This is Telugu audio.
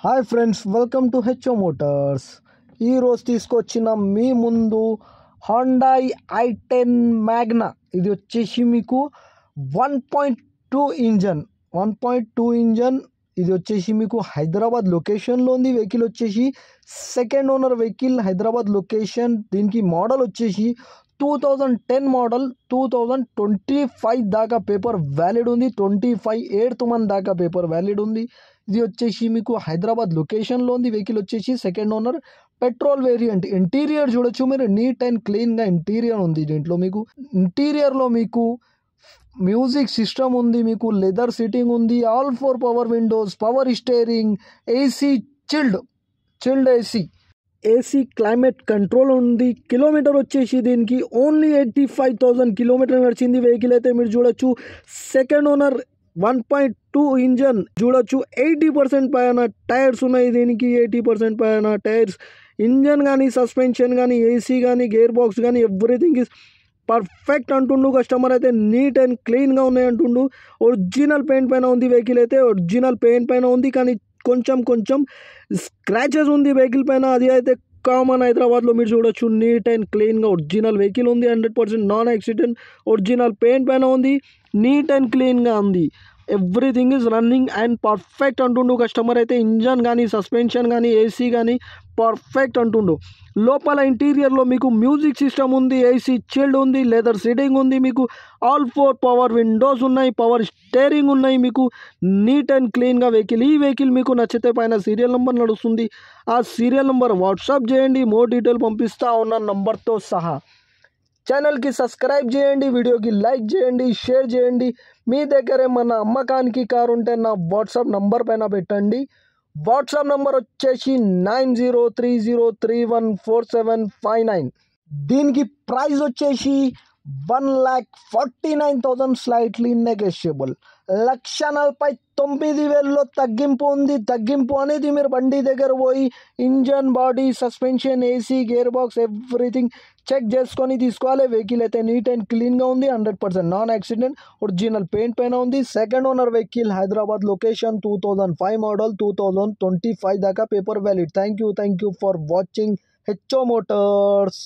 Hi friends, welcome to HO Motors. ఈరోజు తీసుకొచ్చిన మీ ముందు హోండాయ్ i10 మ్యాగ్నా. ఇది వచ్చేసి మీకు 1.2 ఇంజన్ 1.2 ఇంజన్. ఇది వచ్చేసి మీకు హైదరాబాద్ లొకేషన్లో ఉంది. వెహికల్ వచ్చేసి second owner vehicle, Hyderabad location. దీనికి మోడల్ వచ్చేసి 2010 మోడల్. 2025 దాకా పేపర్ వ్యాలిడ్ ఉంది. 25 8th మంత్ దాకా పేపర్ వ్యాలిడ్ ఉంది. ఇది వచ్చేసి మీకు హైదరాబాద్ లొకేషన్లో ఉంది. వెహికల్ వచ్చేసి second owner, petrol variant. Interior చూడొచ్చు మీరు, నీట్ అండ్ క్లీన్గా ఇంటీరియర్ ఉంది. దీంట్లో మీకు ఇంటీరియర్లో మీకు మ్యూజిక్ సిస్టమ్ ఉంది, మీకు లెదర్ సీటింగ్ ఉంది, all 4 power Windows, power steering, AC chilled AC climate control ఉంది. కిలోమీటర్ వచ్చేసి దీనికి ఓన్లీ 85,000 కిలోమీటర్ నడిచింది. వెహికల్ అయితే మీరు చూడొచ్చు సెకండ్ ఓనర్, 1.2 ఇంజన్ చూడొచ్చు. 80% పైన టైర్స్ ఉన్నాయి దీనికి, 80% పైన టైర్స్. ఇంజన్ కానీ, సస్పెన్షన్ కానీ, ఏసీ కానీ, గేర్ బాక్స్ కానీ ఎవ్రీథింగ్ ఈజ్ పర్ఫెక్ట్ అంటుండు కస్టమర్ అయితే. నీట్ అండ్ క్లీన్గా ఉన్నాయి అంటుండు. ఒరిజినల్ పెయింట్ పైన ఉంది వెహికల్ అయితే, ఒరిజినల్ పెయింట్ పైన ఉంది. కానీ కొంచెం స్క్రాచెస్ ఉంది వెహికల్ పైన, అది అయితే కామన్. హైదరాబాద్లో మీరు చూడొచ్చు నీట్ అండ్ క్లీన్గా ఒరిజినల్ వెహికల్ ఉంది. 100% నాన్ యాక్సిడెంట్, ఒరిజినల్ పెయింట్ పైన ఉంది, నీట్ అండ్ క్లీన్గా ఉంది. Everything is running and perfect అంటుండు కస్టమర్ అయితే. ఇంజన్ కానీ, సస్పెన్షన్ కానీ, ఏసీ కానీ పర్ఫెక్ట్ అంటుండు. లోపల ఇంటీరియర్లో మీకు మ్యూజిక్ సిస్టమ్ ఉంది, ఏసీ చిల్డ్ ఉంది, లెదర్ సీటింగ్ ఉంది, మీకు ఆల్ 4 పవర్ విండోస్ ఉన్నాయి, పవర్ స్టీరింగ్ ఉన్నాయి. మీకు నీట్ అండ్ క్లీన్గా వెహికల్. ఈ వెహికల్ మీకు నచ్చితే పైన సీరియల్ నెంబర్ నడుస్తుంది, ఆ సీరియల్ నెంబర్ వాట్సాప్ చేయండి. మోర్ డీటెయిల్ పంపిస్తా ఉన్న నంబర్తో సహా. ఛానల్కి సబ్స్క్రైబ్ చేయండి, వీడియోకి లైక్ చేయండి, షేర్ చేయండి. మీ దగ్గర ఏమన్నా అమ్మకానికి కారు ఉంటే నా వాట్సాప్ నంబర్ పైన పెట్టండి. వాట్సాప్ నంబర్ వచ్చేసి 9030314759. దీనికి ప్రైస్ వచ్చేసి 1,49,000 స్లైట్లీ నెగోషియబుల్. 1,49,000లో తగ్గింపు ఉంది. తగ్గింపు అనేది మీరు బండి దగ్గర పోయి engine, body, suspension, AC, gear box everything check చేసుకొని తీసుకోవాలి. వెహికల్ అయితే నీట్ అండ్ క్లీన్గా ఉంది, 100% నాన్ యాక్సిడెంట్, ఒరిజినల్ పెయింట్ పైన ఉంది. Second owner vehicle, Hyderabad location, 2005 model, 2025 దాకా paper valid. Thank you for watching HO Motors.